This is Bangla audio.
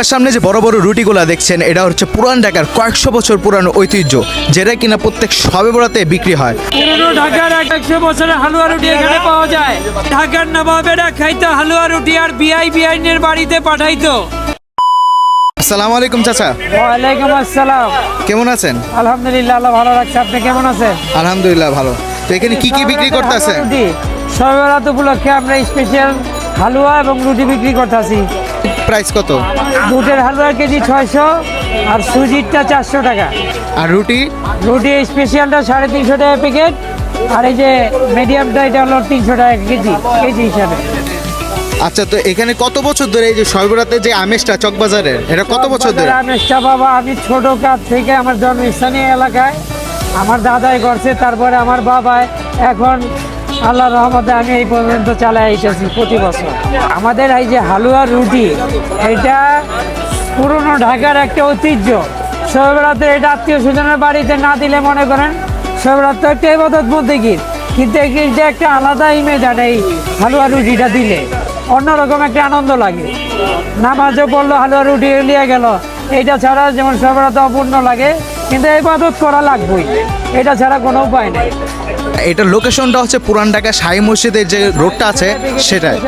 আমার সামনে যে বড় বড় রুটিগুলো দেখছেন এটা হচ্ছে পুরান ঢাকার কয়েকশো বছর পুরানো ঐতিহ্য, যেটা কিনা প্রত্যেক শবে বরাতে বিক্রি হয়। পুরনো ঢাকার 100 বছরের হালুয়া রুটি এখানে পাওয়া যায়। ঢাকার নবাবেরা খাইতো হালুয়া রুটি আর বিআইনের বাড়িতে পাঠাইতো। আসসালামু আলাইকুম চাচা। ওয়ালাইকুম আসসালাম। কেমন আছেন? আলহামদুলিল্লাহ, আল্লাহ ভালো রাখছে। আপনি কেমন আছেন? আলহামদুলিল্লাহ ভালো। তো এখানে কি কি বিক্রি করতেছেন? শবে বরাত উপলক্ষে আমরা স্পেশাল হালুয়া এবং রুটি বিক্রি করতেছি। প্রাইস কত? দুধের হালুয়া কেজি 600 আর সুজিরটা 400 টাকা। আর রুটি? রুটি স্পেশালটা 350 টাকা প্যাকেট, আর এই যে মিডিয়ামটা এটা হলো 300 টাকা কেজি হিসাবে। আচ্ছা, তো এখানে কত বছর ধরে এই যে শবে বরাতে যে আমেজটা চকবাজারের, এটা কত বছর ধরে? আমেজটা বাবা, আমি ছোট কাজ থেকে আমার জন্মস্থানীয় এলাকায় আমার দাদাই করছে, তারপরে আমার বাবাই, এখন আল্লাহর রহমতে আমি এই পর্যন্ত চালাই এসেছি প্রতি বছর। আমাদের এই যে হালুয়া রুটি, এটা পুরনো ঢাকার একটা ঐতিহ্য। শবে বরাতে এটা আত্মীয় স্বজনের বাড়িতে না দিলে মনে করেন শবে বরাত তো একটা ইবাদত বলতে কি, কিন্তু এটা একটা আলাদা ইমেজ আর এই হালুয়া রুটিটা দিলে অন্যরকম একটা আনন্দ লাগে। নামাজও পড়লো, হালুয়া রুটি লিয়ে গেল, এইটা ছাড়া যেমন শবে বরাত অপূর্ণ লাগে, কিন্তু ইবাদত করা লাগবেই, এটা ছাড়া কোনো উপায় নেই। এটার লোকেশনটা হচ্ছে পুরান ঢাকা শাহী মসজিদের যে রোডটা আছে সেটাই।